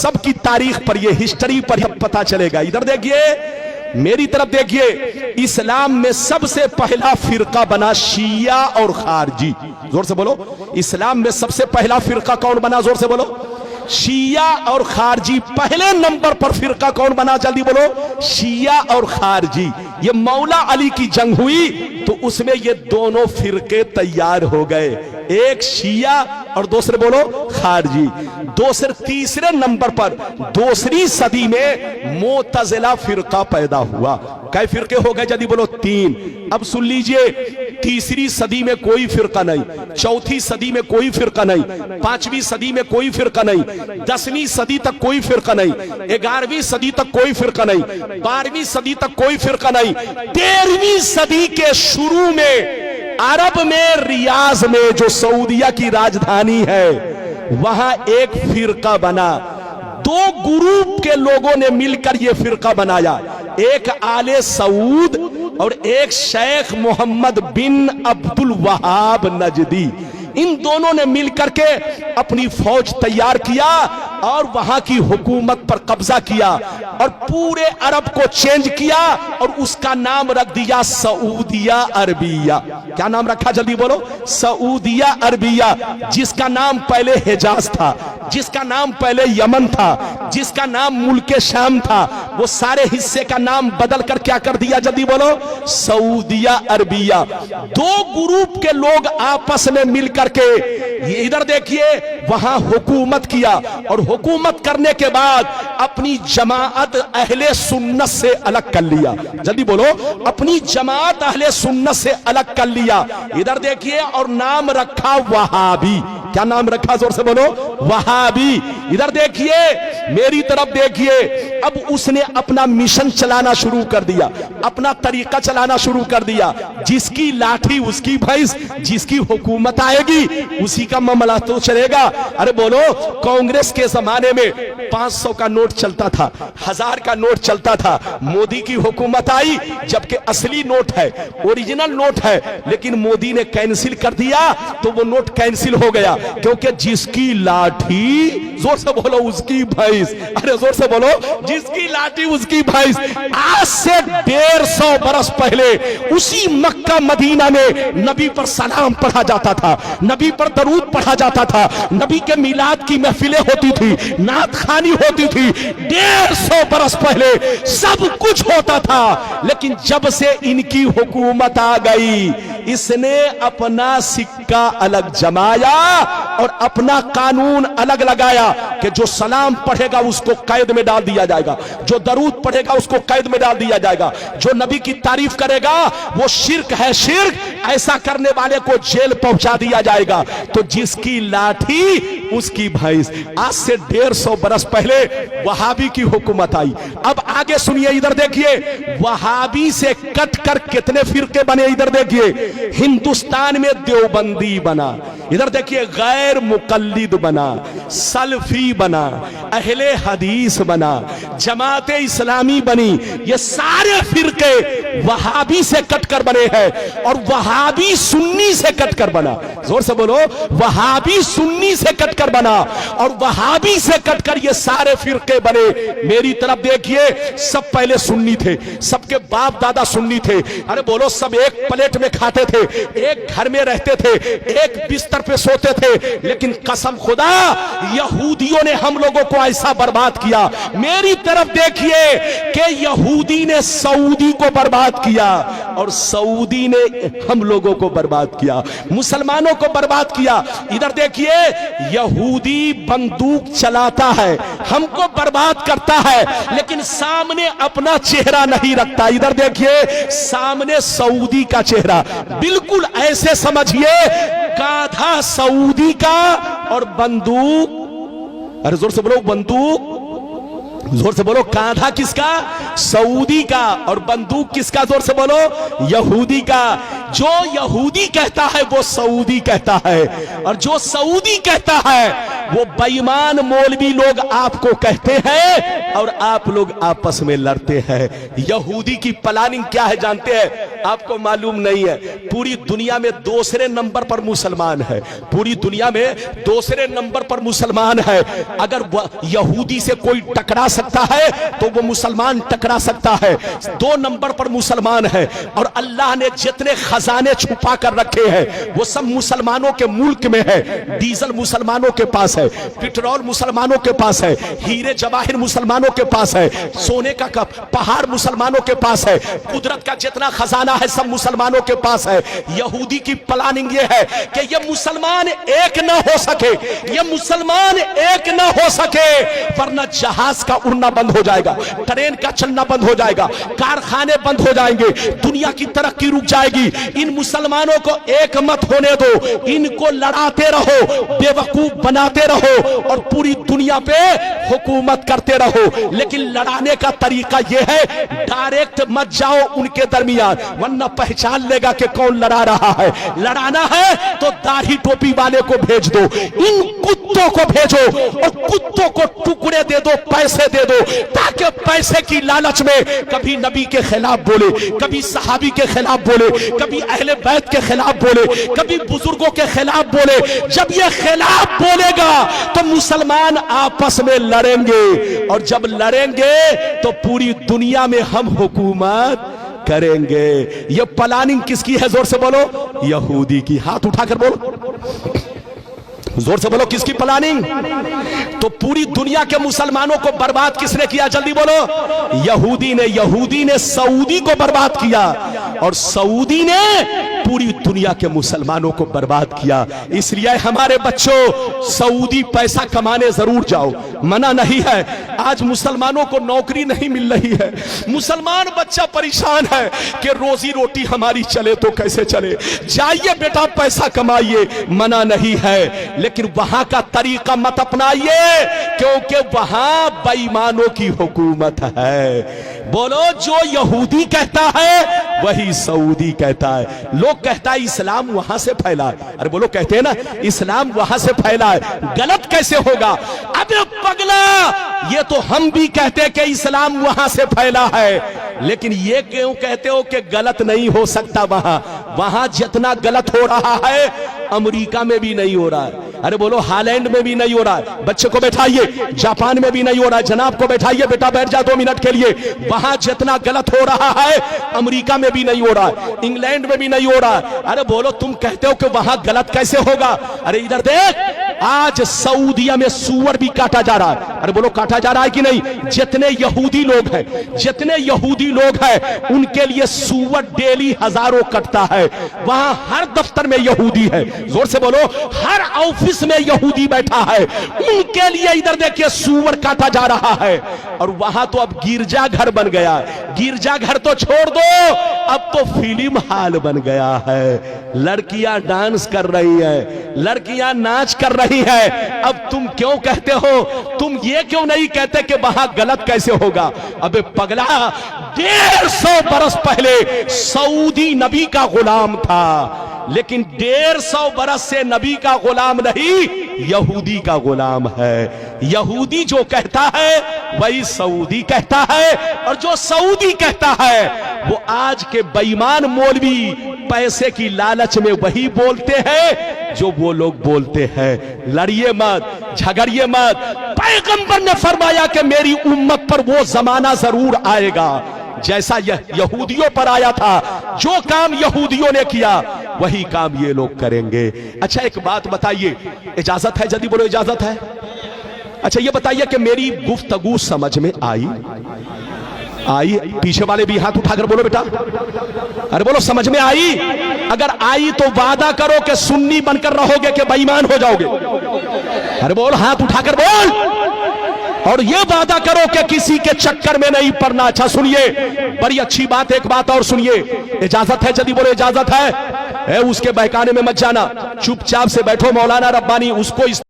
सब की तारीख पर, ये हिस्ट्री पर पता चलेगा। इधर देखिए, मेरी तरफ देखिए, इस्लाम में सबसे पहला फिरका बना शिया और खारजी। जोर से बोलो, इस्लाम में सबसे पहला फिरका कौन बना? जोर से बोलो, शिया और खारजी। पहले नंबर पर फिरका कौन बना? जल्दी बोलो, शिया और खारजी। ये मौला अली की जंग हुई तो उसमें ये दोनों फिरके तैयार हो गए, एक शिया और दूसरे बोलो खारजी। तीसरे नंबर पर दूसरी सदी में मोतजिला फिरका पैदा हुआ। कई फिरके हो गए? जल्दी बोलो, 3। अब सुन लीजिए, तीसरी सदी में कोई फिरका नहीं, चौथी सदी में कोई फिरका नहीं, 5वीं सदी में कोई फिरका नहीं, 10वीं सदी तक कोई फिरका नहीं, 11वीं सदी तक कोई फिरका नहीं, 12वीं सदी तक कोई फिरका नहीं, 13वीं सदी के शुरू में अरब में रियाज में जो सऊदिया की राजधानी है वहां एक फिरका बना। 2 ग्रुप के लोगों ने मिलकर यह फिरका बनाया, एक आले सऊद और एक शेख मोहम्मद बिन अब्दुल वहाब नजदी। इन दोनों ने मिलकर के अपनी फौज तैयार किया और वहां की हुकूमत पर कब्जा किया और पूरे अरब को चेंज किया और उसका नाम रख दिया सऊदिया अरबिया। क्या नाम रखा? जल्दी बोलो, सऊदिया अरबिया। जिसका नाम पहले हिजाज था, जिसका नाम पहले यमन था, जिसका नाम मुल्के शाम था, वो सारे हिस्से का नाम बदल कर क्या कर दिया? जल्दी बोलो, सऊदिया अरबिया। 2 ग्रुप के लोग आपस में मिलकर के इधर देखिए वहां हुकूमत किया और हुकूमत करने के बाद अपनी जमात अहले सुन्नत से अलग कर लिया। जल्दी बोलो, अपनी जमात अहले सुन्नत से अलग कर लिया। इधर देखिए, और नाम रखा वहाबी। क्या नाम रखा? जोर से बोलो, वहाबी। इधर देखिए, मेरी तरफ देखिए, अब उसने अपना मिशन चलाना शुरू कर दिया, अपना तरीका चलाना शुरू कर दिया। जिसकी लाठी उसकी भैंस, जिसकी हुकूमत आएगी उसी का मामला तो चलेगा। अरे बोलो, कांग्रेस के जमाने में 500 का नोट चलता था, 1000 का नोट चलता था। मोदी की हुकूमत आई, जबकि असली नोट है, ओरिजिनल नोट है, लेकिन मोदी ने कैंसिल कर दिया तो वो नोट कैंसिल हो गया, क्योंकि जिसकी लाठी, जोर से बोलो, उसकी भैंस। अरे जोर से बोलो, जिसकी लाठी उसकी भैंस। आज से 150 बरस पहले उसी मक्का मदीना में नबी पर सलाम पढ़ा जाता था, नबी पर दरूद पढ़ा जाता था, नबी के मिलाद की महफिलें होती थी, नात खानी होती थी। 150 बरस पहले सब कुछ होता था, लेकिन जब से इनकी हुकूमत आ गई, इसने अपना सिक्का अलग जमाया और अपना कानून अलग लगाया कि जो सलाम पढ़ेगा उसको कैद में डाल दिया जाएगा, जो दरूद पढ़ेगा उसको कैद में डाल दिया जाएगा, जो नबी की तारीफ करेगा वो शिर्क है, शिर्क, ऐसा करने वाले को जेल पहुंचा दिया जाएगा। तो जिसकी लाठी उसकी भैंस। आज से 150 बरस पहले वहाबी की हुकूमत आई। अब आगे सुनिए, इधर देखिए, वहाबी से कट कर कितने फिरके बने? इधर देखिए, हिंदुस्तान में देवबंदी बना, इधर देखिए गैर मुकल्लिद बना, सलफी बना, अहले हदीस बना, जमाते इस्लामी बनी। ये सारे फिरके वहाबी से कटकर बने हैं और वहाबी सुन्नी से कटकर बना। जोर से बोलो, वहाबी सुन्नी से कटकर बना और वहाबी से कटकर ये सारे फिरके बने। मेरी तरफ देखिए, सब पहले सुन्नी थे, सबके बाप दादा सुन्नी थे। अरे बोलो, सब एक प्लेट में खाते थे, एक घर में रहते थे, एक बिस्तर पे सोते थे, लेकिन कसम खुदा यहूदियों ने हम लोगों को ऐसा बर्बाद किया। मेरी तरफ देखिए कि यहूदी ने सऊदी को बर्बाद किया और सऊदी ने हम लोगों को बर्बाद किया, मुसलमानों को बर्बाद किया। इधर देखिए, यहूदी बंदूक चलाता है, हमको बर्बाद करता है, लेकिन सामने अपना चेहरा नहीं रखता। इधर देखिए, सामने सऊदी का चेहरा, बिल्कुल ऐसे समझिए गाधा सऊदी का और बंदूक, अरे जोर से बोलो, बंदूक, जोर से बोलो, कांधा किसका? सऊदी का, और बंदूक किसका? जोर से बोलो, यहूदी का। जो यहूदी कहता है वो सऊदी कहता है, और जो सऊदी कहता है वो बेईमान मौलवी लोग आपको कहते हैं और आप लोग आपस में लड़ते हैं। यहूदी की प्लानिंग क्या है जानते हैं? आपको मालूम नहीं है। पूरी दुनिया में दूसरे नंबर पर मुसलमान है, पूरी दुनिया में दूसरे नंबर पर मुसलमान है। अगर यहूदी से कोई टकरा सकता है तो वो मुसलमान टकरा सकता है। 2 नंबर पर मुसलमान है और अल्लाह ने जितने खजाने छुपा कर रखे हैं वो सब मुसलमानों के मुल्क में है। डीजल मुसलमानों के पास है, पेट्रोल मुसलमानों के पास है, हीरे जवाहिर मुसलमानों के पास है, सोने का पहाड़ मुसलमानों के पास है, कुदरत का जितना खजाना है सब मुसलमानों के पास है। यहूदी की प्लानिंग ये है कि ये मुसलमान एक ना हो सके, ये मुसलमान एक ना हो सके, वरना जहाज का उड़ना बंद हो जाएगा, ट्रेन का चलना बंद हो जाएगा, कारखाने बंद हो जाएंगे, दुनिया की तरक्की रुक जाएगी। इन मुसलमानों को एक मत होने दो, इनको लड़ाते रहो, बेवकूफ बनाते रहो और पूरी दुनिया पे हुकूमत करते रहो। लेकिन लड़ाने का तरीका यह है, डायरेक्ट मत जाओ उनके दरमियान, वरना पहचान लेगा कि कौन लड़ा रहा है। लड़ाना है तो दाढ़ी टोपी वाले को भेज दो, इन कुत्तों को भेजो और कुत्तों को टुकड़े दे दो, पैसे दे दो, ताकि पैसे की लालच में कभी नबी के खिलाफ बोले, कभी सहाबी के खिलाफ बोले, कभी अहले बैत के खिलाफ बोले, कभी बुजुर्गों के खिलाफ बोले। जब ये खिलाफ बोलेगा तो मुसलमान आपस में लड़ेंगे और जब लड़ेंगे तो पूरी दुनिया में हम हुकूमत करेंगे। ये प्लानिंग किसकी है? जोर से बोलो। यहूदी की। हाथ उठाकर बोलो, जोर से बोलो, किसकी प्लानिंग? तो पूरी दुनिया के मुसलमानों को बर्बाद किसने किया? जल्दी बोलो। यहूदी ने। यहूदी ने सऊदी को बर्बाद किया और सऊदी ने पूरी दुनिया के मुसलमानों को बर्बाद किया। इसलिए हमारे बच्चों, सऊदी पैसा कमाने जरूर जाओ, मना नहीं है। आज मुसलमानों को नौकरी नहीं मिल रही है, मुसलमान बच्चा परेशान है कि रोजी रोटी हमारी चले तो कैसे चले। जाइए बेटा पैसा कमाइए, मना नहीं है, लेकिन वहां का तरीका मत अपनाइए क्योंकि वहां बेईमानों की हुकूमत है। बोलो, जो यहूदी कहता है वही सऊदी कहता है। लोग कहता है इस्लाम वहां से फैला है। अरे बोलो, कहते हैं ना इस्लाम वहां से फैला है, गलत कैसे होगा? अबे पगला, ये तो हम भी कहते हैं कि इस्लाम वहां से फैला है, लेकिन ये क्यों कहते हो कि गलत नहीं हो सकता? वहां जितना गलत हो रहा है अमेरिका में भी नहीं हो रहा है। अरे बोलो, हालैंड में भी नहीं हो रहा है। बच्चे को बैठाइए, जापान में भी नहीं हो रहा है। जनाब को बैठाइए, बेटा बैठ जा 2 मिनट के लिए। वहां जितना गलत हो रहा है अमेरिका में भी नहीं हो रहा है, इंग्लैंड में भी नहीं हो रहा है। अरे बोलो, तुम कहते हो कि वहां गलत कैसे होगा? अरे इधर देख, आज सऊदिया में सूअर भी काटा जा रहा है। अरे बोलो, काटा जा रहा है कि नहीं? जितने यहूदी लोग हैं, जितने यहूदी लोग हैं, उनके लिए सूअर डेली हजारों कटता है। वहां हर दफ्तर में यहूदी है, जोर से बोलो, हर ऑफिस में यहूदी बैठा है, उनके लिए इधर देखिए सूअर काटा जा रहा है। और वहां तो अब गिरजा घर बन गया। गिरजा घर तो छोड़ दो, अब तो फिल्म हाल बन गया है। लड़कियां डांस कर रही है, लड़कियां नाच कर रही है। अब तुम क्यों कहते हो? तुम ये क्यों नहीं कहते कि वहां गलत कैसे होगा? अबे पगला, 150 बरस पहले सऊदी नबी का गुलाम था, लेकिन 150 बरस से नबी का गुलाम नहीं, यहूदी का गुलाम है। यहूदी जो कहता है वही सऊदी कहता है, और जो सऊदी कहता है वो आज के बेईमान मौलवी पैसे की लालच में वही बोलते हैं जो वो लोग बोलते हैं। लड़िए मत, झगड़िए मत। पैगंबर ने फरमाया कि मेरी उम्मत पर वो जमाना जरूर आएगा जैसा यहूदियों पर आया था। जो काम यहूदियों ने किया वही काम ये लोग करेंगे। अच्छा, एक बात बताइए, इजाजत है? जल्दी बोलो, इजाजत है? अच्छा, ये बताइए कि मेरी गुफ्तगू समझ में आई? पीछे वाले भी हाथ उठाकर बोलो बेटा। अरे बोलो, समझ में आई? अगर आई तो वादा करो कि सुन्नी बनकर रहोगे कि बेईमान हो जाओगे? अरे बोल, हाथ उठाकर बोल। और ये वादा करो कि किसी के चक्कर में नहीं पड़ना। अच्छा सुनिए, बड़ी अच्छी बात, एक बात और सुनिए। इजाजत है? जल्दी बोलो, इजाजत है? उसके बहकाने में मत जाना, चुपचाप से बैठो। मौलाना रब्बानी उसको